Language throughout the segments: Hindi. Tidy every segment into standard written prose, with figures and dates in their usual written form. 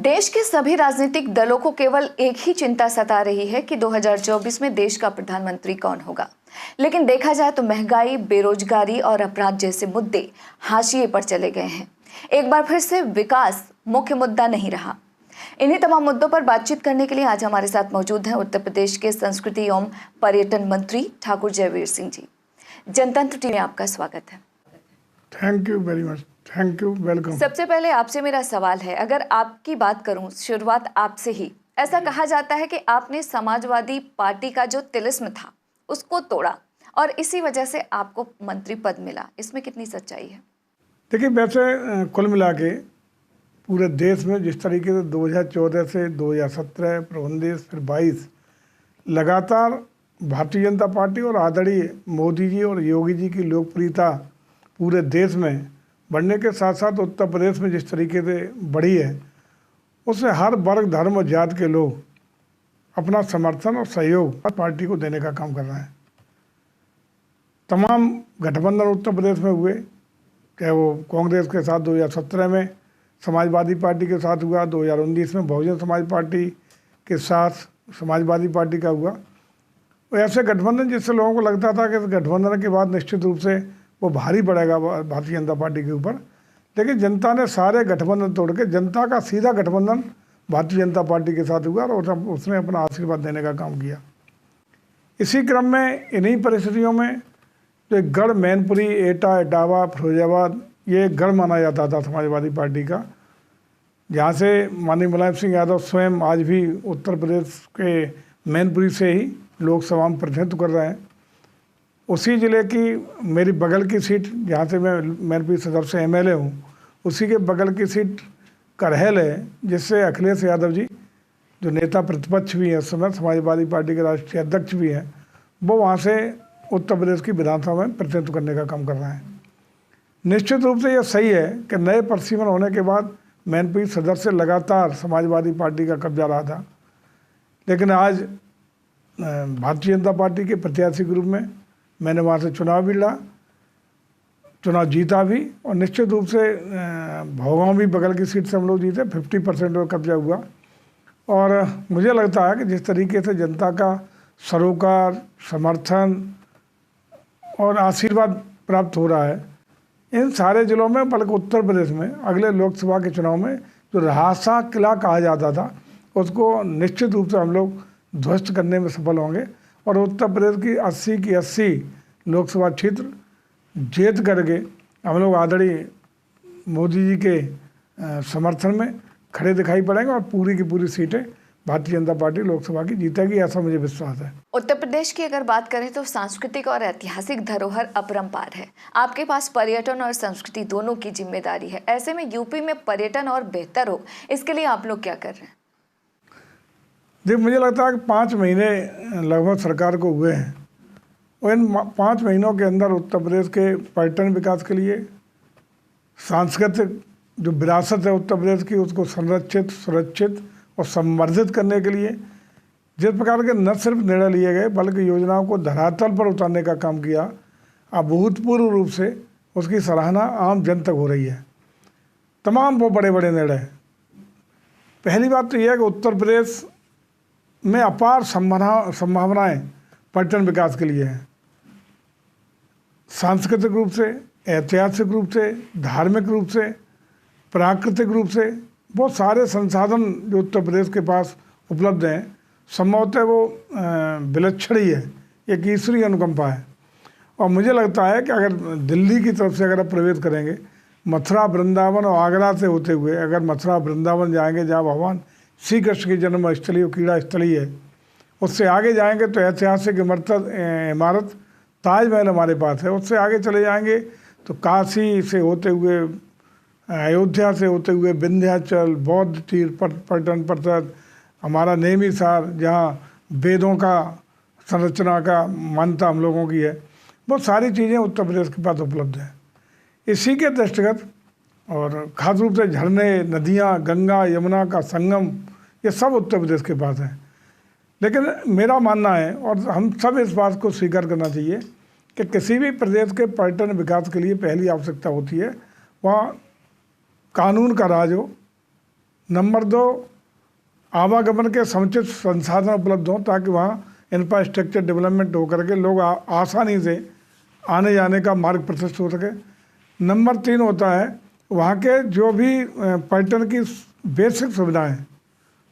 देश के सभी राजनीतिक दलों को केवल एक ही चिंता सता रही है कि 2024 में देश का प्रधानमंत्री कौन होगा। लेकिन देखा जाए तो महंगाई, बेरोजगारी और अपराध जैसे मुद्दे हाशिए पर चले गए हैं। एक बार फिर से विकास मुख्य मुद्दा नहीं रहा। इन्हीं तमाम मुद्दों पर बातचीत करने के लिए आज हमारे साथ मौजूद हैं उत्तर प्रदेश के संस्कृति एवं पर्यटन मंत्री ठाकुर जयवीर सिंह जी। जनतंत्र टीवी में आपका स्वागत है। Thank you very much. Thank you, welcome. सबसे पहले आपसे मेरा सवाल है, अगर आपकी बात करूं, शुरुआत आपसे ही। ऐसा कहा जाता है कि आपने समाजवादी पार्टी का जो तिलिस्म था उसको तोड़ा और इसी वजह से आपको मंत्री पद मिला। इसमें कितनी सच्चाई है? देखिए, वैसे कुल मिला के पूरे देश में जिस तरीके से 2014 से 2017 फिर 19 फिर 22 लगातार भारतीय जनता पार्टी और आदरणीय मोदी जी और योगी जी की लोकप्रियता पूरे देश में बढ़ने के साथ साथ उत्तर प्रदेश में जिस तरीके से बढ़ी है, उससे हर वर्ग, धर्म और जात के लोग अपना समर्थन और सहयोग पार्टी को देने का काम कर रहे हैं। तमाम गठबंधन उत्तर प्रदेश में हुए, चाहे वो कांग्रेस के साथ 2017 में समाजवादी पार्टी के साथ हुआ, 2019 में बहुजन समाज पार्टी के साथ समाजवादी पार्टी का हुआ। और ऐसे गठबंधन जिससे लोगों को लगता था कि इस गठबंधन के बाद निश्चित रूप से वो भारी पड़ेगा भारतीय जनता पार्टी के ऊपर, लेकिन जनता ने सारे गठबंधन तोड़ के जनता का सीधा गठबंधन भारतीय जनता पार्टी के साथ हुआ और उसने अपना आशीर्वाद देने का काम किया। इसी क्रम में इन्हीं परिस्थितियों में जो गढ़, मैनपुरी, एटा, इटावा, फिरोजाबाद, ये गढ़ माना जाता था समाजवादी पार्टी का, जहाँ से माननीय मुलायम सिंह यादव स्वयं आज भी उत्तर प्रदेश के मैनपुरी से ही लोकसभा में प्रतिनिधित्व कर रहे हैं। उसी ज़िले की मेरी बगल की सीट, जहाँ से मैं मैनपुरी सदर से MLA हूँ, उसी के बगल की सीट करहल है, जिससे अखिलेश यादव जी जो नेता प्रतिपक्ष भी हैं, इस समय समाजवादी पार्टी के राष्ट्रीय अध्यक्ष भी हैं, वो वहाँ से उत्तर प्रदेश की विधानसभा में प्रतिनिधित्व करने का काम कर रहे हैं। निश्चित रूप से यह सही है कि नए परिसीमन होने के बाद मैनपुरी सदर से लगातार समाजवादी पार्टी का कब्जा रहा था, लेकिन आज भारतीय जनता पार्टी के प्रत्याशी के रूप में मैंने वहाँ से चुनाव भी लड़ा, चुनाव जीता भी, और निश्चित रूप से भोगांव भी बगल की सीट से हम लोग जीते, 50% का कब्जा हुआ। और मुझे लगता है कि जिस तरीके से जनता का सरोकार, समर्थन और आशीर्वाद प्राप्त हो रहा है इन सारे जिलों में, बल्कि उत्तर प्रदेश में अगले लोकसभा के चुनाव में जो रहासा किला कहा जाता था, उसको निश्चित रूप से हम लोग ध्वस्त करने में सफल होंगे और उत्तर प्रदेश की 80 की 80 लोकसभा क्षेत्र जीत करके हम लोग आदरणीय मोदी जी के समर्थन में खड़े दिखाई पड़ेंगे और पूरी की पूरी सीटें भारतीय जनता पार्टी लोकसभा की जीतेगी, ऐसा मुझे विश्वास है। उत्तर प्रदेश की अगर बात करें तो सांस्कृतिक और ऐतिहासिक धरोहर अपरंपार है। आपके पास पर्यटन और संस्कृति दोनों की जिम्मेदारी है। ऐसे में यूपी में पर्यटन और बेहतर हो, इसके लिए आप लोग क्या कर रहे हैं? देखिए, मुझे लगता है कि 5 महीने लगभग सरकार को हुए हैं और इन 5 महीनों के अंदर उत्तर प्रदेश के पर्यटन विकास के लिए, सांस्कृतिक जो विरासत है उत्तर प्रदेश की, उसको संरक्षित, सुरक्षित और संवर्धित करने के लिए जिस प्रकार के न सिर्फ निर्णय लिए गए बल्कि योजनाओं को धरातल पर उतारने का काम किया, अभूतपूर्व रूप से उसकी सराहना आम जन तक हो रही है। तमाम वो बड़े बड़े निर्णय। पहली बात तो यह है कि उत्तर प्रदेश में अपार संभावनाएं पर्यटन विकास के लिए हैं। सांस्कृतिक रूप से, ऐतिहासिक रूप से, धार्मिक रूप से, प्राकृतिक रूप से बहुत सारे संसाधन जो उत्तर प्रदेश के पास उपलब्ध हैं, संभवतः वो विलक्षण ही है, एक ईश्वरीय अनुकंपा है। और मुझे लगता है कि अगर दिल्ली की तरफ से अगर आप प्रवेश करेंगे, मथुरा, वृंदावन और आगरा से होते हुए अगर मथुरा, वृंदावन जाएंगे, जहाँ भगवान श्री कृष्ण की जन्मस्थली और क्रीड़ा स्थली है, उससे आगे जाएंगे तो ऐतिहासिक इमारत ताजमहल हमारे पास है। उससे आगे चले जाएंगे तो काशी से होते हुए, अयोध्या से होते हुए विंध्याचल, बौद्ध तीर्थ पर्यटन परिषद, हमारा नेमिसार, जहाँ वेदों का संरचना का मान्यता हम लोगों की है, बहुत सारी चीज़ें उत्तर प्रदेश के पास उपलब्ध हैं। इसी के दृष्टिगत और खास रूप से झरने, नदियाँ, गंगा यमुना का संगम, ये सब उत्तर प्रदेश के पास है। लेकिन मेरा मानना है, और हम सब इस बात को स्वीकार करना चाहिए, कि किसी भी प्रदेश के पर्यटन विकास के लिए पहली आवश्यकता होती है वहाँ कानून का राज हो, नंबर 2, आवागमन के समुचित संसाधन उपलब्ध हों ताकि वहाँ इंफ्रास्ट्रक्चर डेवलपमेंट हो करके लोग आसानी से आने जाने का मार्ग प्रशस्त हो सके। नंबर 3 होता है वहाँ के जो भी पर्यटन की बेसिक सुविधाएं,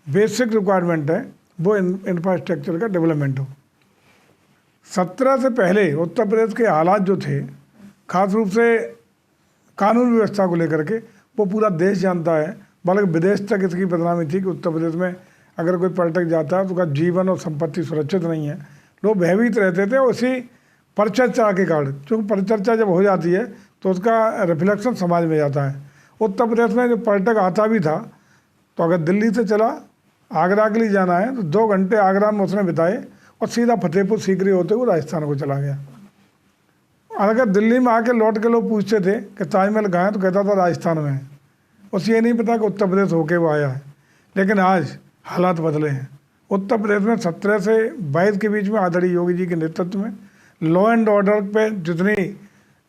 बेसिक रिक्वायरमेंट है, वो इंफ्रास्ट्रक्चर का डेवलपमेंट हो। 17 से पहले उत्तर प्रदेश के हालात जो थे, खास रूप से कानून व्यवस्था को लेकर के, वो पूरा देश जानता है, बल्कि विदेश तक इसकी बदनामी थी कि उत्तर प्रदेश में अगर कोई पर्यटक जाता है तो उसका जीवन और संपत्ति सुरक्षित नहीं है, लोग भयभीत रहते थे। उसी परिचर्चा के कारण, क्योंकि परिचर्चा जब हो जाती है तो उसका रिफ्लेक्शन समाज में जाता है। उत्तर प्रदेश में जो पर्यटक आता भी था तो अगर दिल्ली से चला आगरा के लिए जाना है तो 2 घंटे आगरा में उसने बिताए और सीधा फतेहपुर सीकरी होते हुए राजस्थान को चला गया। अगर दिल्ली में आके लौट के लोग पूछते थे कि ताजमहल कहाँ है तो कहता था राजस्थान में है, उसे ये नहीं पता कि उत्तर प्रदेश होके वो आया है। लेकिन आज हालात बदले हैं। उत्तर प्रदेश में 17 से 22 के बीच में आदरणीय योगी जी के नेतृत्व में लॉ एंड ऑर्डर पे जितनी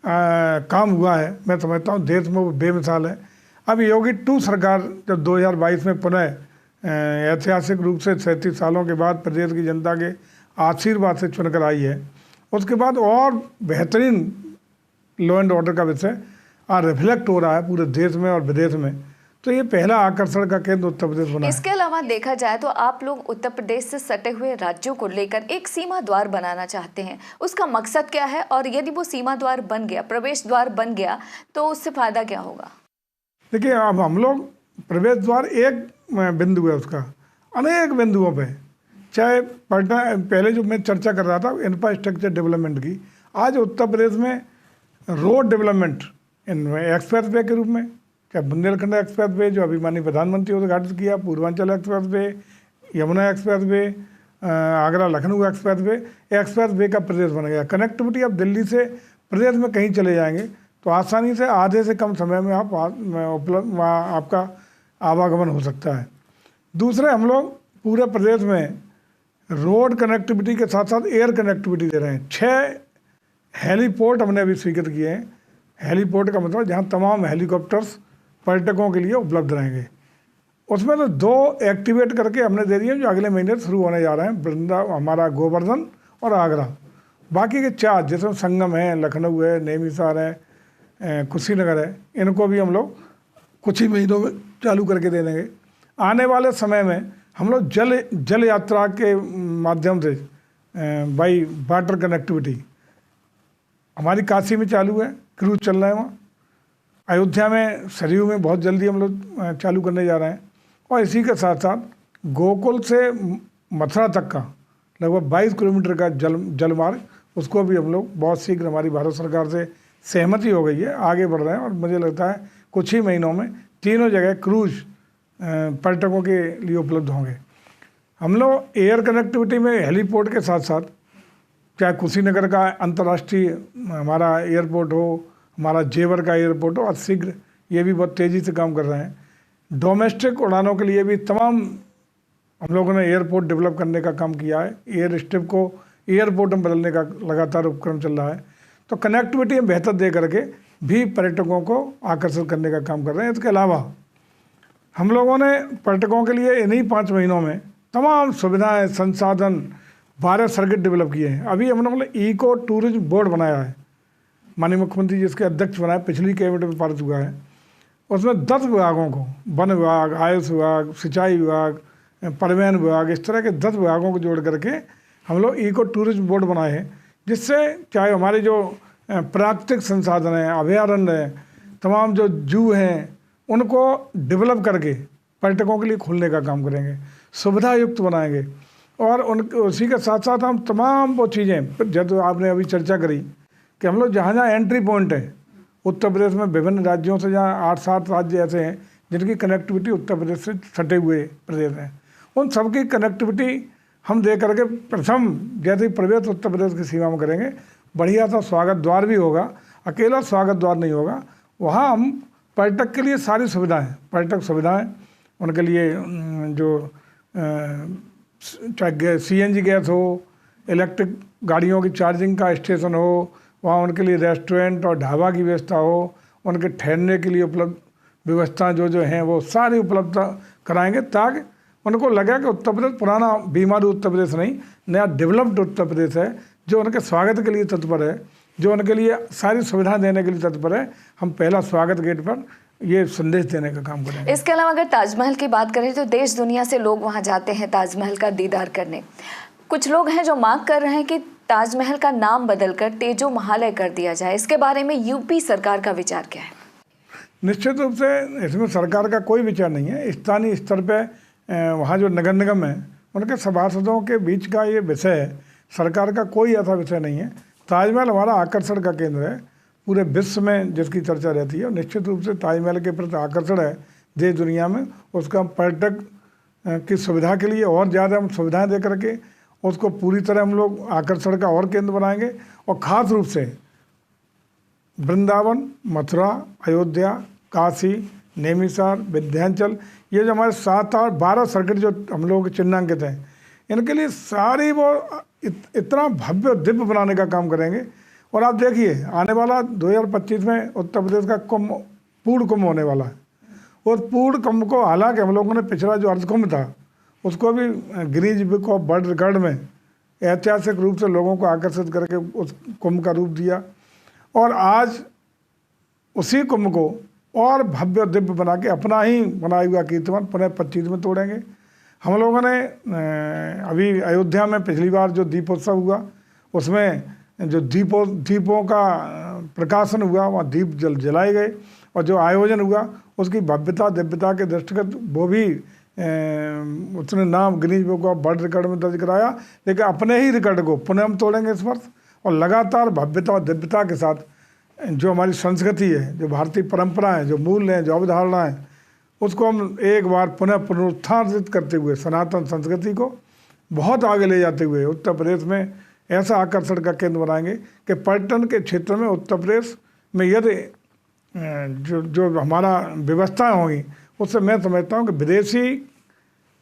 काम हुआ है, मैं समझता हूँ देश में वो बेमिसाल है। अब योगी 2 सरकार जब 2022 में पुनः ऐतिहासिक रूप से 37 सालों के बाद प्रदेश की जनता के आशीर्वाद से चुनकर आई है, उसके बाद और बेहतरीन लॉ एंड ऑर्डर का विषय रिफ्लेक्ट हो रहा है पूरे देश में और विदेश में। तो ये पहला आकर्षण का केंद्र उत्तर प्रदेश बना है। इसके अलावा देखा जाए तो आप लोग उत्तर प्रदेश से सटे हुए राज्यों को लेकर एक सीमा द्वार बनाना चाहते हैं, उसका मकसद क्या है? और यदि वो सीमा द्वार बन गया, प्रवेश द्वार बन गया, तो उससे फायदा क्या होगा? देखिए, अब हम लोग प्रवेश द्वार एक बिंदु है, उसका अनेक बिंदुओं पे, चाहे पटना, पहले जो मैं चर्चा कर रहा था इंफ्रास्ट्रक्चर डेवलपमेंट की, आज उत्तर प्रदेश में रोड डेवलपमेंट एक्सप्रेस वे के रूप में, चाहे बुंदेलखंड एक्सप्रेस वे जो अभी माननीय प्रधानमंत्री उद्घाटित किया, Purvanchal express way, Yamuna express way, Agra Lucknow express way का प्रदेश बन गया। कनेक्टिविटी अब दिल्ली से प्रदेश में कहीं चले जाएंगे तो आसानी से आधे से कम समय में आप वहाँ आपका आवागमन हो सकता है। दूसरे, हम लोग पूरे प्रदेश में रोड कनेक्टिविटी के साथ साथ एयर कनेक्टिविटी दे रहे हैं। 6 हेलीपोर्ट हमने अभी स्वीकृत किए हैं। हेलीपोर्ट का मतलब जहाँ तमाम हेलीकॉप्टर्स पर्यटकों के लिए उपलब्ध रहेंगे। उसमें तो 2 एक्टिवेट करके हमने दे दिए जो अगले महीने शुरू होने जा रहे हैं, हमारा गोवर्धन और आगरा। बाकी के 4 जैसे संगम है, लखनऊ है, नेमिसार है, कुशीनगर है, इनको भी हम लोग कुछ ही महीनों में चालू करके दे देंगे। आने वाले समय में हम लोग जल यात्रा के माध्यम से बाई वाटर कनेक्टिविटी हमारी काशी में चालू है, क्रूज चल रहा है वहाँ। अयोध्या में, सरयू में बहुत जल्दी हम लोग चालू करने जा रहे हैं। और इसी के साथ साथ गोकुल से मथुरा तक का लगभग 22 किलोमीटर का जल मार्ग, उसको भी हम लोग बहुत शीघ्र, हमारी भारत सरकार से सहमति हो गई है, आगे बढ़ रहे हैं। और मुझे लगता है कुछ ही महीनों में तीनों जगह क्रूज पर्यटकों के लिए उपलब्ध होंगे। हम लोग एयर कनेक्टिविटी में हेलीपोर्ट के साथ साथ, चाहे कुशीनगर का अंतर्राष्ट्रीय हमारा एयरपोर्ट हो, हमारा जेवर का एयरपोर्ट हो, शीघ्र ये भी बहुत तेज़ी से काम कर रहे हैं। डोमेस्टिक उड़ानों के लिए भी तमाम हम लोगों ने एयरपोर्ट डेवलप करने का काम किया है। एयर स्ट्रिप को एयरपोर्ट में बदलने का लगातार उपक्रम चल रहा है। तो कनेक्टिविटी में बेहतर दे करके भी पर्यटकों को आकर्षित करने का काम कर रहे हैं। इसके अलावा हम लोगों ने पर्यटकों के लिए इन्हीं 5 महीनों में तमाम सुविधाएं, संसाधन, 12 सर्किट डेवलप किए हैं। अभी हम लोगों ने इको टूरिज्म बोर्ड बनाया है, माननीय मुख्यमंत्री जिसके अध्यक्ष बनाया, पिछली कैबिनेट में पारित हुआ है। उसमें 10 विभागों को, वन विभाग, आयुष विभाग, सिंचाई विभाग, परिवहन विभाग, इस तरह के 10 विभागों को जोड़ करके हम लोग इको टूरिज्म बोर्ड बनाए हैं, जिससे चाहे हमारे जो प्राकृतिक संसाधन हैं, अभयारण्य हैं, तमाम जो जू हैं, उनको डेवलप करके पर्यटकों के लिए खोलने का काम करेंगे, सुविधा युक्त बनाएंगे। और उसी के साथ साथ हम तमाम वो चीज़ें, जब आपने अभी चर्चा करी कि हम लोग जहाँ जहाँ एंट्री पॉइंट है उत्तर प्रदेश में, विभिन्न राज्यों से, जहाँ 8-7 राज्य ऐसे हैं जिनकी कनेक्टिविटी उत्तर प्रदेश से सटे हुए प्रदेश हैं, उन सबकी कनेक्टिविटी हम दे करके प्रथम जैसे ही प्रवेश उत्तर प्रदेश की सीमा में करेंगे, बढ़िया सा स्वागत द्वार भी होगा। अकेला स्वागत द्वार नहीं होगा, वहाँ हम पर्यटक के लिए सारी सुविधाएं, पर्यटक सुविधाएं, उनके लिए जो चाहे CNG गैस हो, इलेक्ट्रिक गाड़ियों की चार्जिंग का स्टेशन हो, वहाँ उनके लिए रेस्टोरेंट और ढाबा की व्यवस्था हो, उनके ठहरने के लिए उपलब्ध व्यवस्था जो हैं वो सारी उपलब्ध कराएंगे, ताकि उनको लगे कि उत्तर प्रदेश पुराना बीमारू उत्तर प्रदेश नहीं, नया डेवलप्ड उत्तर प्रदेश है, जो उनके स्वागत के लिए तत्पर है, जो उनके लिए सारी सुविधाएं देने के लिए तत्पर है। हम पहला स्वागत गेट पर ये संदेश देने का काम करेंगे। इसके अलावा अगर ताजमहल की बात करें तो देश दुनिया से लोग वहां जाते हैं ताजमहल का दीदार करने। कुछ लोग हैं जो मांग कर रहे हैं कि ताजमहल का नाम बदलकर तेजो महालय कर दिया जाए। इसके बारे में यूपी सरकार का विचार क्या है? निश्चित रूप से इसमें सरकार का कोई विचार नहीं है। स्थानीय स्तर पे वहाँ जो नगर निगम है उनके सभासदों के बीच का ये विषय है, सरकार का कोई ऐसा विषय नहीं है। ताजमहल हमारा आकर्षण का केंद्र है, पूरे विश्व में जिसकी चर्चा रहती है, और निश्चित रूप से ताजमहल के प्रति आकर्षण है देश दुनिया में। उसका पर्यटक की सुविधा के लिए और ज़्यादा हम सुविधाएं दे करके उसको पूरी तरह हम लोग आकर्षण का और केंद्र बनाएंगे। और ख़ास रूप से वृंदावन, मथुरा, अयोध्या, काशी, नैमिषार, विंध्याचल, ये जो हमारे 7 और 12 सर्किट जो हम लोगों के चिन्हांकित हैं, इनके लिए सारी वो इतना भव्य दिव्य बनाने का काम करेंगे। और आप देखिए आने वाला 2025 में उत्तर प्रदेश का कुंभ, पूर्ण कुंभ होने वाला है। और पूर्ण कुंभ को हालांकि हम लोगों ने पिछला जो अर्ध कुंभ था उसको भी Guinness book of world record में ऐतिहासिक रूप से लोगों को आकर्षित करके उस कुंभ का रूप दिया, और आज उसी कुंभ को और भव्य दिव्य बना के अपना ही बनाया हुआ कीर्तिमान पुनः 25 में तोड़ेंगे। हम लोगों ने अभी अयोध्या में पिछली बार जो दीपोत्सव हुआ उसमें जो दीपों का प्रकाशन हुआ, वहाँ दीप जलाए गए, और जो आयोजन हुआ उसकी भव्यता दिव्यता के दृष्टिगत वो भी उसने नाम Guinness book of world record में दर्ज कराया। लेकिन अपने ही रिकॉर्ड को पुनः हम तोड़ेंगे इस वर्ष, और लगातार भव्यता और दिव्यता के साथ जो हमारी संस्कृति है, जो भारतीय परंपरा है, जो मूल्य हैं, जो अवधारणा है, उसको हम एक बार पुनः पुनरुत्थानित करते हुए सनातन संस्कृति को बहुत आगे ले जाते हुए उत्तर प्रदेश में ऐसा आकर्षण का केंद्र बनाएंगे कि पर्यटन के क्षेत्र में उत्तर प्रदेश में यदि जो हमारा व्यवस्थाएं होंगी, उससे मैं समझता हूँ कि विदेशी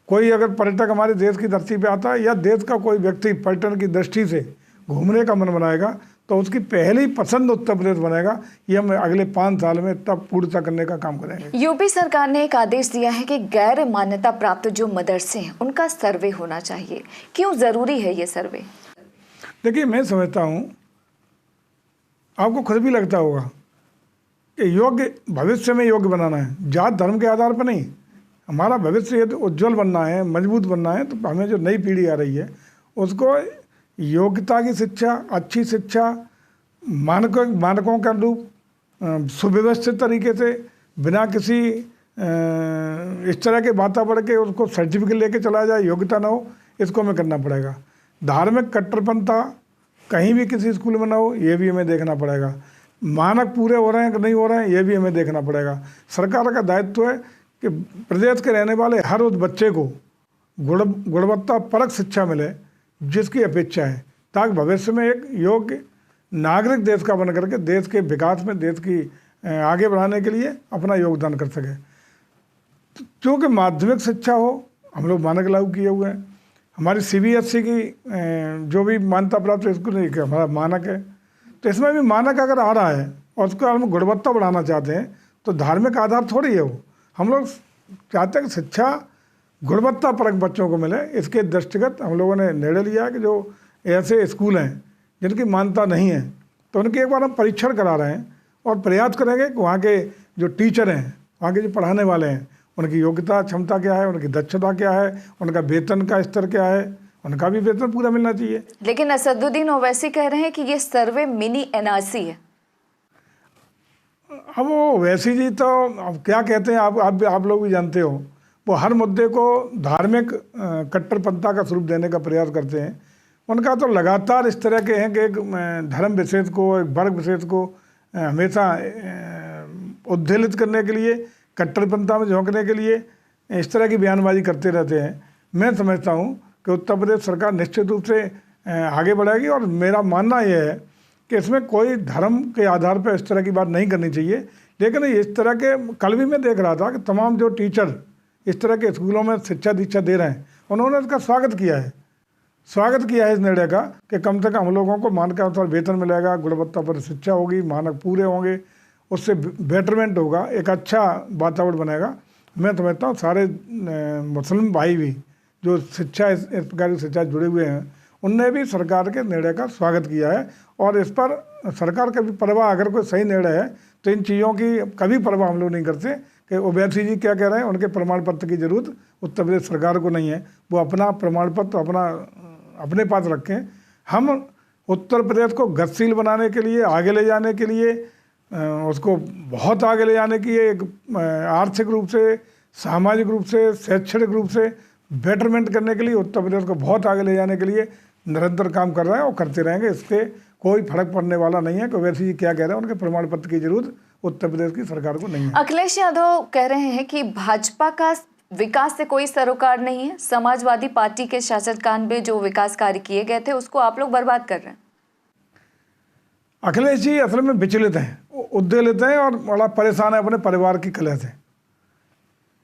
कोई अगर पर्यटक हमारे देश की धरती पे आता है, या देश का कोई व्यक्ति पर्यटन की दृष्टि से घूमने का मन बनाएगा, तो उसकी पहली पसंद उत्तर प्रदेश बनेगा। ये हम अगले 5 साल में तब पूर्णता करने का काम करेंगे। यूपी सरकार ने एक आदेश दिया है कि गैर मान्यता प्राप्त जो मदरसे हैं उनका सर्वे होना चाहिए। क्यों जरूरी है ये सर्वे? देखिए, मैं समझता हूँ, आपको खुद भी लगता होगा कि योग्य भविष्य में योग्य बनाना है, जात धर्म के आधार पर नहीं। हमारा भविष्य यदि उज्जवल बनना है, मजबूत बनना है, तो हमें जो नई पीढ़ी आ रही है उसको योग्यता की शिक्षा, अच्छी शिक्षा, मानकों का अनुरूप सुव्यवस्थित तरीके से, बिना किसी इस तरह के वातावरण के उसको सर्टिफिकेट लेके चला जाए, योग्यता ना हो, इसको हमें करना पड़ेगा। धार्मिक कट्टरपंथा कहीं भी किसी स्कूल में ना हो, ये भी हमें देखना पड़ेगा। मानक पूरे हो रहे हैं कि नहीं हो रहे हैं, ये भी हमें देखना पड़ेगा। सरकार का दायित्व है कि प्रदेश के रहने वाले हर उस बच्चे को गुणवत्ता परक शिक्षा मिले जिसकी अपेक्षा है, ताकि भविष्य में एक योग्य नागरिक देश का बन करके देश के विकास में, देश की आगे बढ़ाने के लिए अपना योगदान कर सके। क्योंकि माध्यमिक शिक्षा हो, हम लोग मानक लागू किए हुए हैं। हमारी CBSE की जो भी मान्यता प्राप्त स्कूल है, हमारा मानक है, तो इसमें भी मानक अगर आ रहा है और उसको हम गुणवत्ता बढ़ाना चाहते हैं, तो धार्मिक आधार थोड़ी है वो। हम लोग चाहते हैं कि शिक्षा गुणवत्ता परक बच्चों को मिले। इसके दृष्टिगत हम लोगों ने निर्णय लिया है कि जो ऐसे स्कूल हैं जिनकी मान्यता नहीं है, तो उनकी एक बार हम परीक्षण करा रहे हैं, और प्रयास करेंगे कि वहाँ के जो टीचर हैं, वहाँ के जो पढ़ाने वाले हैं, उनकी योग्यता क्षमता क्या है, उनकी दक्षता क्या है, उनका वेतन का स्तर क्या है, उनका भी वेतन पूरा मिलना चाहिए। लेकिन असदुद्दीन ओवैसी कह रहे हैं कि ये सर्वे मिनी NRC है। अब वो ओवैसी जी तो अब क्या कहते हैं, आप लोग भी जानते हो, वो हर मुद्दे को धार्मिक कट्टरपंथा का स्वरूप देने का प्रयास करते हैं। उनका तो लगातार इस तरह के हैं कि एक धर्म विशेष को, एक वर्ग विशेष को हमेशा उद्वेलित करने के लिए, कट्टरपंथा में झोंकने के लिए इस तरह की बयानबाजी करते रहते हैं। मैं समझता हूँ कि उत्तर प्रदेश सरकार निश्चित रूप से आगे बढ़ेगी, और मेरा मानना यह है कि इसमें कोई धर्म के आधार पर इस तरह की बात नहीं करनी चाहिए। लेकिन इस तरह के, कल भी मैं देख रहा था कि तमाम जो टीचर इस तरह के स्कूलों में शिक्षा दीक्षा दे रहे हैं, उन्होंने इसका स्वागत किया है इस निर्णय का कि कम से कम हम लोगों को मान के अनुसार वेतन मिलेगा, गुणवत्ता पर शिक्षा होगी, मानक पूरे होंगे, उससे बेटरमेंट होगा, एक अच्छा वातावरण बनेगा। मैं समझता हूँ सारे मुस्लिम भाई भी जो शिक्षा इस प्रकार की शिक्षा जुड़े हुए हैं, उनने भी सरकार के निर्णय का स्वागत किया है। और इस पर सरकार का भी परवाह, अगर कोई सही निर्णय है तो इन चीज़ों की कभी परवाह हम लोग नहीं करते कि ओवैसी जी क्या कह रहे हैं, उनके प्रमाण पत्र की जरूरत उत्तर प्रदेश सरकार को नहीं है। वो अपना प्रमाण पत्र अपने पास रखें। हम उत्तर प्रदेश को गतिशील बनाने के लिए, आगे ले जाने के लिए, उसको बहुत आगे ले जाने की एक आर्थिक रूप से, सामाजिक रूप से, शैक्षणिक रूप से बेटरमेंट करने के लिए, उत्तर प्रदेश को बहुत आगे ले जाने के लिए निरंतर काम कर रहे हैं और करते रहेंगे। इससे कोई फर्क पड़ने वाला नहीं है कि ओवैसी जी क्या कह रहे हैं, उनके प्रमाण पत्र की जरूरत उत्तर प्रदेश की सरकार को नहीं है। अखिलेश यादव कह रहे हैं कि भाजपा का विकास से कोई सरोकार नहीं है, समाजवादी पार्टी के शासनकाल में जो विकास कार्य किए गए थे उसको आप लोग बर्बाद कर रहे हैं। अखिलेश जी असल में विचलित हैं, उद्वेलित हैं और बड़ा परेशान है अपने परिवार की कलह से।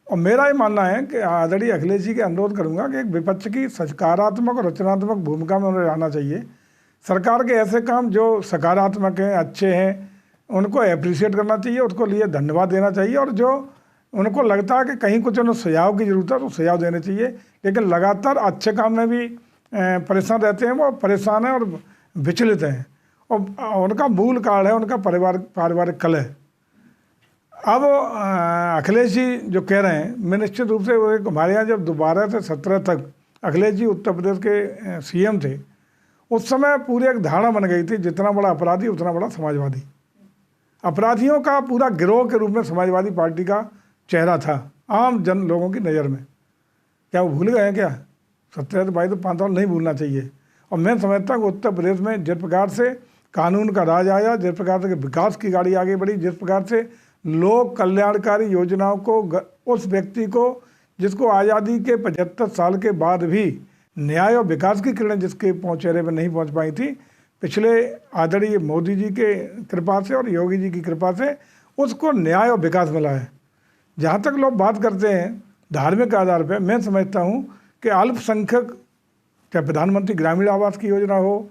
और मेरा ये मानना है कि आदरणीय अखिलेश जी के अनुरोध करूंगा कि एक विपक्ष की सकारात्मक और रचनात्मक भूमिका में उन्हें रहना चाहिए। सरकार के ऐसे काम जो सकारात्मक हैं, अच्छे हैं, उनको अप्रिशिएट करना चाहिए, उसको लिए धन्यवाद देना चाहिए। और जो उनको लगता है कि कहीं कुछ उन्हें सुझाव की ज़रूरत है तो सुझाव देने चाहिए। लेकिन लगातार अच्छे काम में भी परेशान रहते हैं, वो परेशान हैं और विचलित हैं। और उनका मूल कारण है उनका पारिवारिक कलह। अब अखिलेश जी जो कह रहे हैं, मैं निश्चित रूप से हमारे यहाँ जब 12 से 17 तक अखिलेश जी उत्तर प्रदेश के सीएम थे, उस समय पूरी एक धारणा बन गई थी, जितना बड़ा अपराधी उतना बड़ा समाजवादी। अपराधियों का पूरा गिरोह के रूप में समाजवादी पार्टी का चेहरा था आम जन लोगों की नज़र में। क्या वो भूल गए हैं क्या? 17 भाई तो 5 साल नहीं भूलना चाहिए। और मैं समझता हूँ कि उत्तर प्रदेश में जिस प्रकार से कानून का राज आया, जिस प्रकार से विकास की गाड़ी आगे बढ़ी, जिस प्रकार से लोक कल्याणकारी योजनाओं को उस व्यक्ति को जिसको आज़ादी के 75 साल के बाद भी न्याय और विकास की किरणें जिसके चेहरे पर नहीं पहुंच पाई थी, पिछले आदरणीय मोदी जी के कृपा से और योगी जी की कृपा से उसको न्याय और विकास मिला है। जहाँ तक लोग बात करते हैं धार्मिक आधार पर, मैं समझता हूँ कि अल्पसंख्यक, चाहे प्रधानमंत्री ग्रामीण आवास की योजना हो,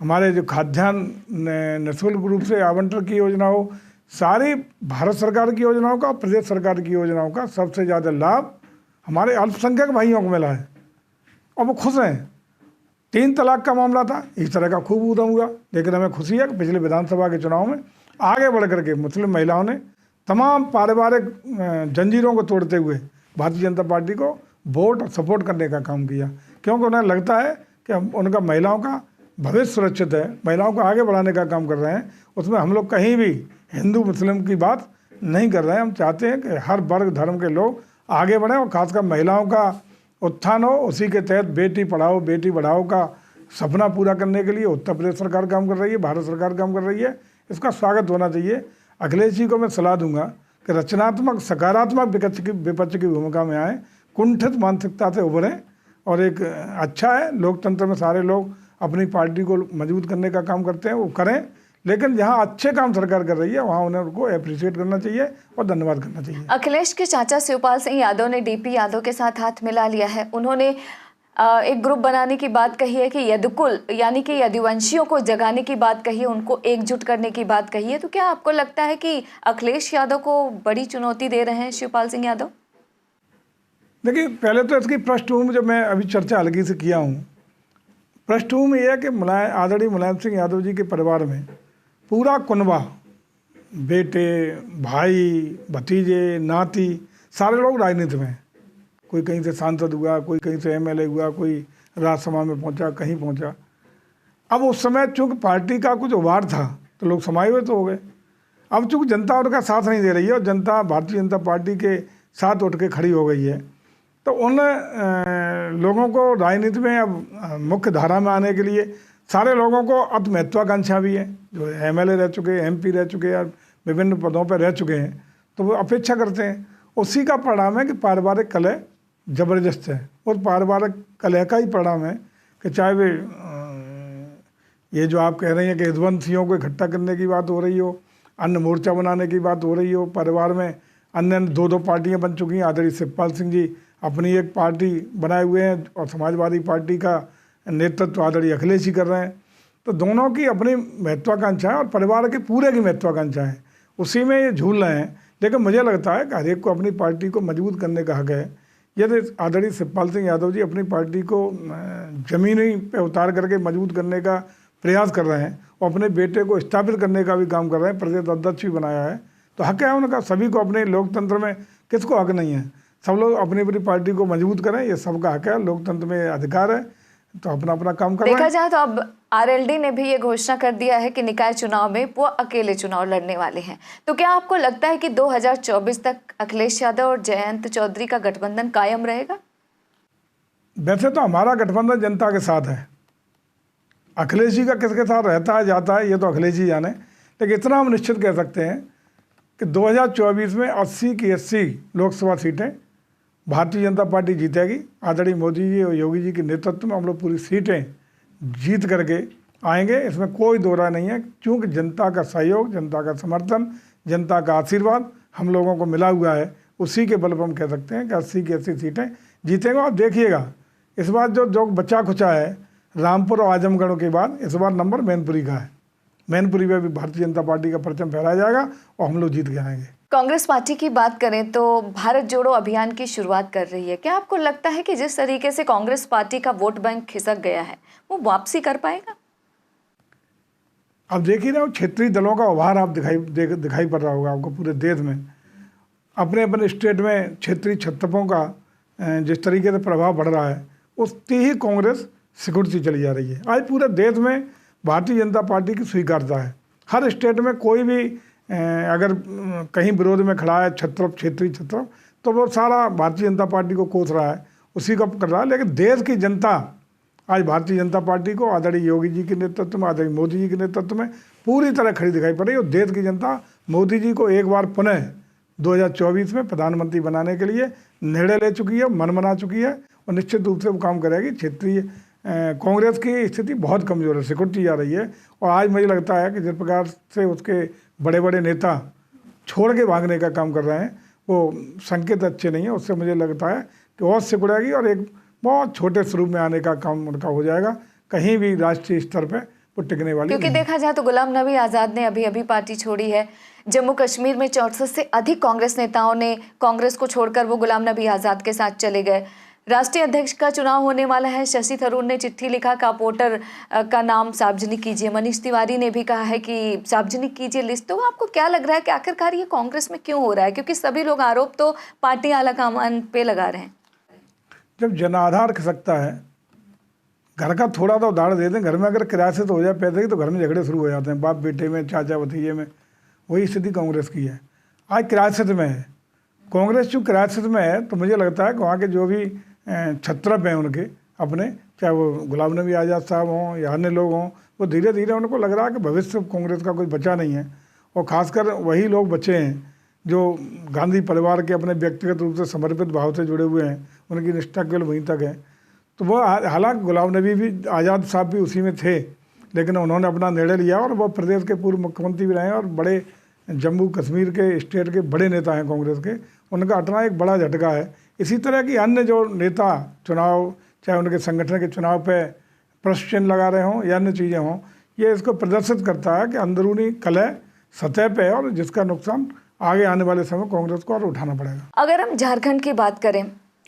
हमारे जो खाद्यान्न निःशुल्क रूप से आवंटन की योजना हो, सारी भारत सरकार की योजनाओं का, प्रदेश सरकार की योजनाओं का सबसे ज़्यादा लाभ हमारे अल्पसंख्यक भाइयों को मिला है और वो खुश हैं। 3 तलाक का मामला था, इस तरह का खूब उद्यम हुआ, लेकिन हमें खुशी है कि पिछले विधानसभा के चुनाव में आगे बढ़ करके मुस्लिम महिलाओं ने तमाम पारिवारिक जंजीरों को तोड़ते हुए भारतीय जनता पार्टी को वोट और सपोर्ट करने का काम किया, क्योंकि उन्हें लगता है कि उनका महिलाओं का भविष्य सुरक्षित है, महिलाओं को आगे बढ़ाने का काम कर रहे हैं। उसमें हम लोग कहीं भी हिंदू मुस्लिम की बात नहीं कर रहे हैं। हम चाहते हैं कि हर वर्ग धर्म के लोग आगे बढ़ें और खासकर महिलाओं का उत्थान हो। उसी के तहत बेटी पढ़ाओ बेटी बढ़ाओ का सपना पूरा करने के लिए उत्तर प्रदेश सरकार काम कर रही है, भारत सरकार काम कर रही है। इसका स्वागत होना चाहिए। अखिलेश जी को मैं सलाह दूंगा कि रचनात्मक सकारात्मक विपक्ष की भूमिका में आएँ, कुंठित मानसिकता से उभरें और एक अच्छा है लोकतंत्र में सारे लोग अपनी पार्टी को मजबूत करने का काम करते हैं, वो करें। लेकिन जहाँ अच्छे काम सरकार कर रही है वहाँ उन्हें उनको अप्रिशिएट करना चाहिए और धन्यवाद करना चाहिए। अखिलेश के चाचा शिवपाल सिंह यादव ने डीपी यादव के साथ हाथ मिला लिया है। उन्होंने एक ग्रुप बनाने की बात कही है कि यदुकुल यानी कि यदुवंशियों को जगाने की बात कही है, उनको एकजुट करने की बात कही है। तो क्या आपको लगता है कि अखिलेश यादव को बड़ी चुनौती दे रहे हैं शिवपाल सिंह यादव? देखिए, पहले तो इसकी पृष्ठभूमि जो मैं अभी चर्चा हल्की से किया हूँ, पृष्ठभूमि यह है कि आदरणीय मुलायम सिंह यादव जी के परिवार में पूरा कुनबा, बेटे, भाई, भतीजे, नाती, सारे लोग राजनीति में। कोई कहीं से सांसद हुआ, कोई कहीं से एमएलए हुआ, कोई राज्यसभा में पहुंचा, कहीं पहुंचा। अब उस समय चूँकि पार्टी का कुछ उभार था तो लोग समायोजित हो गए। अब चूँकि जनता उनका साथ नहीं दे रही है और जनता भारतीय जनता पार्टी के साथ उठ के खड़ी हो गई है, तो उन लोगों को राजनीति में अब मुख्य धारा में आने के लिए सारे लोगों को अब महत्वाकांक्षा भी है। जो एमएलए रह चुके, एमपी रह चुके या विभिन्न पदों पर रह चुके हैं, तो वो अपेक्षा करते हैं। उसी का परिणाम है कि पारिवारिक कलह ज़बरदस्त है। उस पारिवारिक कलह का ही परिणाम है कि चाहे वे ये जो आप कह रही हैं कि यदुवंशियों को इकट्ठा करने की बात हो रही हो, अन्य मोर्चा बनाने की बात हो रही हो, परिवार में अन्य 2 पार्टियाँ बन चुकी हैं। आदरणीय शिवपाल सिंह जी अपनी एक पार्टी बनाए हुए हैं और समाजवादी पार्टी का नेतृत्व आदरणीय अखिलेश जी कर रहे हैं। तो दोनों की अपनी महत्वाकांक्षा है और परिवार के पूरे की महत्वाकांक्षा है। उसी में ये झूल रहे हैं। लेकिन मुझे लगता है कि हर एक को अपनी पार्टी को मजबूत करने का हक है। यदि आदरणीय शिवपाल सिंह यादव जी अपनी पार्टी को जमीनी पे उतार करके मजबूत करने का प्रयास कर रहे हैं और अपने बेटे को स्थापित करने का भी काम कर रहे हैं, प्रदेश अध्यक्ष भी बनाया है, तो हक है उनका। सभी को अपने लोकतंत्र में किसको हक नहीं है? सब लोग अपनी अपनी पार्टी को मजबूत करें, ये सबका हक है, लोकतंत्र में अधिकार है, तो अपना अपना काम कर रहे हैं। देखा जाए तो अब आरएलडी ने भी ये घोषणा कर दिया है कि निकाय चुनाव में वो अकेले चुनाव लड़ने वाले हैं। तो क्या आपको लगता है कि 2024 तक अखिलेश यादव और जयंत चौधरी का गठबंधन कायम रहेगा? वैसे तो हमारा गठबंधन जनता के साथ है। अखिलेश जी का किसके साथ रहता है जाता है ये तो अखिलेश जी जाने, लेकिन इतना हम निश्चित कह सकते हैं कि 2024 में 80 की 80 लोकसभा सीटें भारतीय जनता पार्टी जीतेगी। आदरणीय मोदी जी और योगी जी के नेतृत्व में हम लोग पूरी सीटें जीत करके आएंगे, इसमें कोई दो राय नहीं है, क्योंकि जनता का सहयोग, जनता का समर्थन, जनता का आशीर्वाद हम लोगों को मिला हुआ है। उसी के बल पर हम कह सकते हैं कि 80 की 80 सीटें जीतेंगे। और देखिएगा इस बार जो बचा खुचा है रामपुर और आजमगढ़ के बाद, इस बार नंबर मैनपुरी का है। मैनपुरी में भी भारतीय जनता पार्टी का परचम फहराया जाएगा और हम लोग जीत के आएंगे। कांग्रेस पार्टी की बात करें तो भारत जोड़ो अभियान की शुरुआत कर रही है। क्या आपको लगता है कि जिस तरीके से कांग्रेस पार्टी का वोट बैंक खिसक गया है वो वापसी कर पाएगा? अब देखिए ना, क्षेत्रीय दलों का उभार आप दिखाई पड़ रहा होगा आपको पूरे देश में। अपने अपने स्टेट में क्षेत्रीय छत्रपों का जिस तरीके से प्रभाव बढ़ रहा है, उतनी ही कांग्रेस सिकुड़ती चली जा रही है। आज पूरे देश में भारतीय जनता पार्टी की स्वीकार्यता है। हर स्टेट में कोई भी अगर कहीं विरोध में खड़ा है क्षेत्रीय छत्रप, तो वो सारा भारतीय जनता पार्टी को कोस रहा है, उसी को कर रहा है। लेकिन देश की जनता आज भारतीय जनता पार्टी को आदरणीय योगी जी के नेतृत्व में, आदरणीय मोदी जी के नेतृत्व में पूरी तरह खड़ी दिखाई पड़ रही है। और देश की जनता मोदी जी को एक बार पुनः 2024 में प्रधानमंत्री बनाने के लिए निर्णय ले चुकी है, मन बना चुकी है और निश्चित रूप से वो काम करेगी। क्षेत्रीय कांग्रेस की स्थिति बहुत कमज़ोर है, सिकुड़ती जा रही है। और आज मुझे लगता है कि जिस प्रकार से उसके बड़े बड़े नेता छोड़ के भागने का काम कर रहे हैं, वो संकेत अच्छे नहीं है। उससे मुझे लगता है कि और सिकुड़ेगी और एक बहुत छोटे स्वरूप में आने का काम उनका हो जाएगा, कहीं भी राष्ट्रीय स्तर पे वो टिकने वाली। क्योंकि देखा जाए तो गुलाम नबी आज़ाद ने अभी अभी पार्टी छोड़ी है। जम्मू कश्मीर में 64 से अधिक कांग्रेस नेताओं ने कांग्रेस को छोड़कर वो गुलाम नबी आज़ाद के साथ चले गए। राष्ट्रीय अध्यक्ष का चुनाव होने वाला है। शशि थरूर ने चिट्ठी लिखा का वोटर का नाम सार्वजनिक कीजिए। मनीष तिवारी ने भी कहा है कि सार्वजनिक कीजिए लिस्ट। तो आपको क्या लग रहा है कि आखिरकार ये कांग्रेस में क्यों हो रहा है? क्योंकि सभी लोग आरोप तो पार्टी आलाकमान पे लगा रहे हैं। जब जनाधार खिसकता है, घर का थोड़ा तो उदाहरण दे दें, घर में अगर किराए से तो हो जाए पैसे की, तो घर में झगड़े शुरू हो जाते हैं, बाप बेटे में, चाचा भतीजे में। वही स्थिति कांग्रेस की है। आज किराए में है कांग्रेस। चूँकि किराए में है तो मुझे लगता है कि वहाँ के जो भी छत्रप हैं उनके अपने, चाहे वो गुलाम नबी आज़ाद साहब हों या अन्य लोग हों, वो धीरे धीरे उनको लग रहा है कि भविष्य कांग्रेस का कोई बचा नहीं है। और ख़ासकर वही लोग बचे हैं जो गांधी परिवार के अपने व्यक्तिगत रूप से समर्पित भाव से जुड़े हुए हैं, उनकी निष्ठा केवल वहीं तक है। तो वो हालांकि गुलाम नबी भी, आज़ाद साहब भी उसी में थे, लेकिन उन्होंने अपना निर्णय लिया और वो प्रदेश के पूर्व मुख्यमंत्री भी रहे और बड़े जम्मू कश्मीर के स्टेट के बड़े नेता हैं कांग्रेस के। उनका हटना एक बड़ा झटका है। इसी तरह की अन्य जो नेता चुनाव, चाहे उनके संगठन के चुनाव पे प्रश्न चिन्ह लगा रहे हों या अन्य चीज़ें हों, ये इसको प्रदर्शित करता है कि अंदरूनी कलह सतह पे है और जिसका नुकसान आगे आने वाले समय कांग्रेस को और उठाना पड़ेगा। अगर हम झारखंड की बात करें,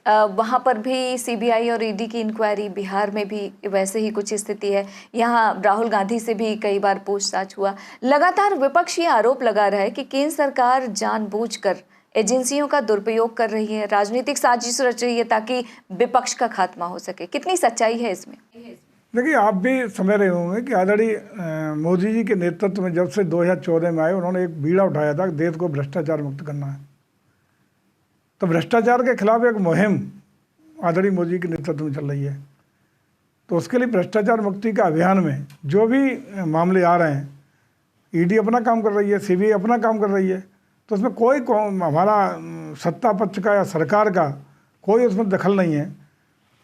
वहाँ पर भी सीबीआई और ईडी की इंक्वायरी, बिहार में भी वैसे ही कुछ स्थिति है। यहाँ राहुल गांधी से भी कई बार पूछताछ हुआ। लगातार विपक्ष ये आरोप लगा रहा है कि केंद्र सरकार जानबूझकर एजेंसियों का दुरुपयोग कर रही है, राजनीतिक साजिश रच रही है ताकि विपक्ष का खात्मा हो सके। कितनी सच्चाई है इसमें? देखिए, आप भी समझ रहे होंगे कि आदरणीय मोदी जी के नेतृत्व में जब से 2014 में आए, उन्होंने एक बीड़ा उठाया था कि देश को भ्रष्टाचार मुक्त करना है। तो भ्रष्टाचार के खिलाफ एक मुहिम आदरणीय मोदी जी के नेतृत्व में चल रही है। तो उसके लिए भ्रष्टाचार मुक्ति का अभियान में जो भी मामले आ रहे हैं, ईडी अपना काम कर रही है, सीबीआई अपना काम कर रही है। तो उसमें कोई हमारा सत्ता पक्ष का या सरकार का कोई उसमें दखल नहीं है।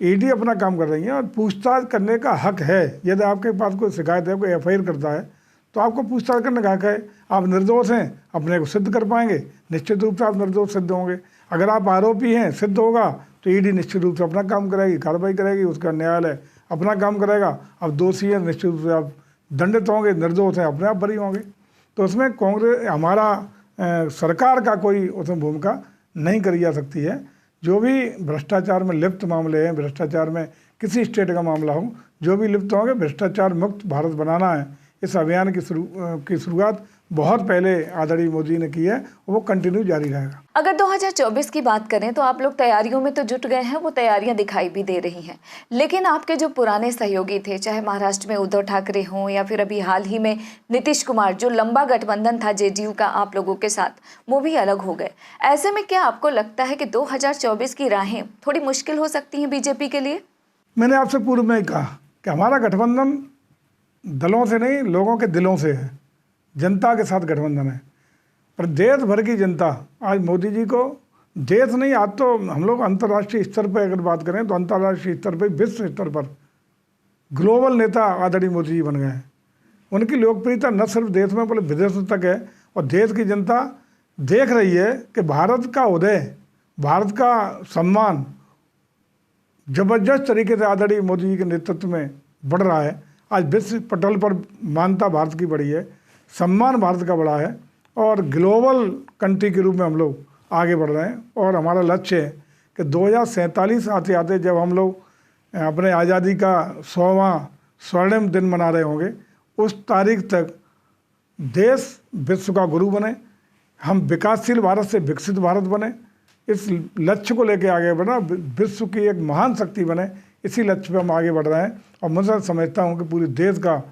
ईडी अपना काम कर रही है और पूछताछ करने का हक है। यदि आपके पास कोई शिकायत है, कोई एफआईआर करता है, तो आपको पूछताछ करने का हक है। आप निर्दोष हैं, अपने को सिद्ध कर पाएंगे, निश्चित रूप से आप निर्दोष सिद्ध होंगे। अगर आप आरोपी हैं, सिद्ध होगा, तो ईडी निश्चित रूप से अपना काम करेगी, कार्रवाई करेगी, उसका न्यायालय अपना काम करेगा। अब दोषी हैं, निश्चित रूप से आप दंडित होंगे, निर्दोष हैं, अपने आप बरी होंगे। तो उसमें कांग्रेस, हमारा सरकार का कोई उसमें भूमिका नहीं करी जा सकती है। जो भी भ्रष्टाचार में लिप्त मामले हैं, भ्रष्टाचार में किसी स्टेट का मामला हो, जो भी लिप्त होंगे, भ्रष्टाचार मुक्त भारत बनाना है। इस अभियान की शुरुआत बहुत पहले आदरणीय मोदी ने की है और वो कंटिन्यू जारी रहेगा। अगर 2024 की बात करें तो आप लोग तैयारियों में तो जुट गए हैं, वो तैयारियां दिखाई भी दे रही हैं, लेकिन आपके जो पुराने सहयोगी थे, चाहे महाराष्ट्र में उद्धव ठाकरे हों या फिर अभी हाल ही में नीतीश कुमार, जो लंबा गठबंधन था जेडीयू का आप लोगों के साथ, वो भी अलग हो गए। ऐसे में क्या आपको लगता है कि 2024 की राहें थोड़ी मुश्किल हो सकती हैं बीजेपी के लिए? मैंने आपसे पूर्व में ही कहा कि हमारा गठबंधन दलों से नहीं, लोगों के दिलों से है, जनता के साथ गठबंधन है। पर देश भर की जनता आज मोदी जी को, देश नहीं, आज तो हम लोग अंतर्राष्ट्रीय स्तर पर अगर बात करें तो अंतर्राष्ट्रीय स्तर पर, विश्व स्तर पर ग्लोबल नेता आदरणीय मोदी जी बन गए हैं। उनकी लोकप्रियता न सिर्फ देश में बल्कि विदेशों तक है और देश की जनता देख रही है कि भारत का उदय, भारत का सम्मान जबरदस्त तरीके से आदरणीय मोदी जी के नेतृत्व में बढ़ रहा है। आज विश्व पटल पर मान्यता भारत की बढ़ी है, सम्मान भारत का बढ़ा है और ग्लोबल कंट्री के रूप में हम लोग आगे बढ़ रहे हैं। और हमारा लक्ष्य है कि 2047 आते आते जब हम लोग अपने आज़ादी का 100वां स्वर्णिम दिन मना रहे होंगे, उस तारीख तक देश विश्व का गुरु बने, हम विकासशील भारत से विकसित भारत बने, इस लक्ष्य को लेकर आगे बढ़ना, विश्व की एक महान शक्ति बने, इसी लक्ष्य पे हम आगे बढ़ रहे हैं। और मैं समझता हूँ कि पूरे देश का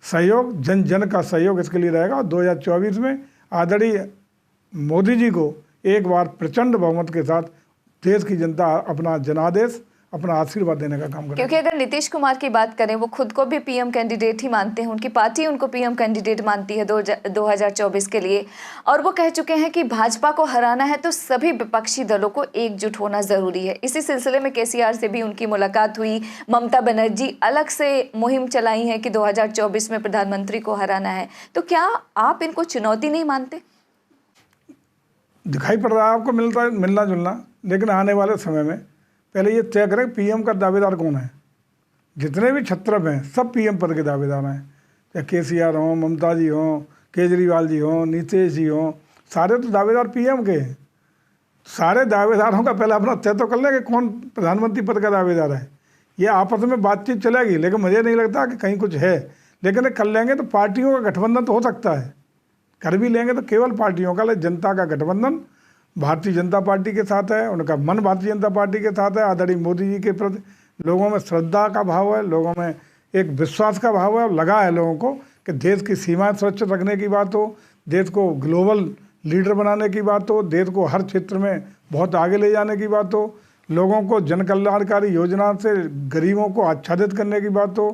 सहयोग, जन जन का सहयोग इसके लिए रहेगा। और 2024 में आदरणीय मोदी जी को एक बार प्रचंड बहुमत के साथ देश की जनता अपना जनादेश, अपना आशीर्वाद देने का काम करेगी। क्योंकि अगर नीतीश कुमार की बात करें, वो खुद को भी पीएम कैंडिडेट ही मानते हैं, उनकी पार्टी उनको पीएम कैंडिडेट मानती है 2024 के लिए, और वो कह चुके हैं कि भाजपा को हराना है तो सभी विपक्षी दलों को एकजुट होना जरूरी है। इसी सिलसिले में केसीआर से भी उनकी मुलाकात हुई, ममता बनर्जी अलग से मुहिम चलाई है कि 2024 में प्रधानमंत्री को हराना है। तो क्या आप इनको चुनौती नहीं मानते? दिखाई पड़ रहा है आपको मिलना जुलना, लेकिन आने वाले समय में पहले ये तय करें पीएम का दावेदार कौन है। जितने भी छत्रप हैं सब पीएम पद के दावेदार हैं, चाहे केसीआर हों, ममता जी हों, केजरीवाल जी हों, नीतीश जी हों, सारे तो दावेदार पीएम के हैं। सारे दावेदारों का पहले अपना तय तो कर लें कि कौन प्रधानमंत्री पद का दावेदार है। ये आपस में बातचीत चलेगी, लेकिन मुझे नहीं लगता कि कहीं कुछ है। लेकिन कर लेंगे तो पार्टियों का गठबंधन तो हो सकता है, कर भी लेंगे तो केवल पार्टियों का, जनता का गठबंधन भारतीय जनता पार्टी के साथ है। उनका मन भारतीय जनता पार्टी के साथ है। आदरणीय मोदी जी के प्रति लोगों में श्रद्धा का भाव है, लोगों में एक विश्वास का भाव है और लगा है लोगों को कि देश की सीमाएं सुरक्षित रखने की बात हो, देश को ग्लोबल लीडर बनाने की बात हो, देश को हर क्षेत्र में बहुत आगे ले जाने की बात हो, लोगों को जन कल्याणकारी योजना से गरीबों को आच्छादित करने की बात हो,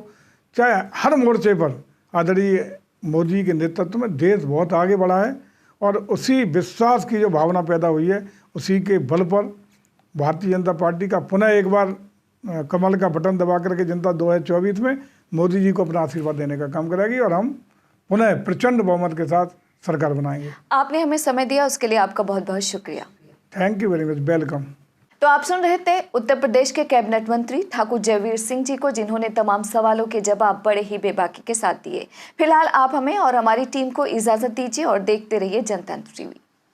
चाहे हर मोर्चे पर आदरणीय मोदी के नेतृत्व में देश बहुत आगे बढ़ा है। और उसी विश्वास की जो भावना पैदा हुई है, उसी के बल पर भारतीय जनता पार्टी का पुनः एक बार कमल का बटन दबा करके जनता 2024 में मोदी जी को अपना आशीर्वाद देने का काम करेगी और हम पुनः प्रचंड बहुमत के साथ सरकार बनाएंगे। आपने हमें समय दिया, उसके लिए आपका बहुत बहुत शुक्रिया। Thank you very much, welcome. तो आप सुन रहे थे उत्तर प्रदेश के कैबिनेट मंत्री ठाकुर जयवीर सिंह जी को, जिन्होंने तमाम सवालों के जवाब बड़े ही बेबाकी के साथ दिए। फिलहाल आप हमें और हमारी टीम को इजाजत दीजिए और देखते रहिए जनतंत्र टीवी।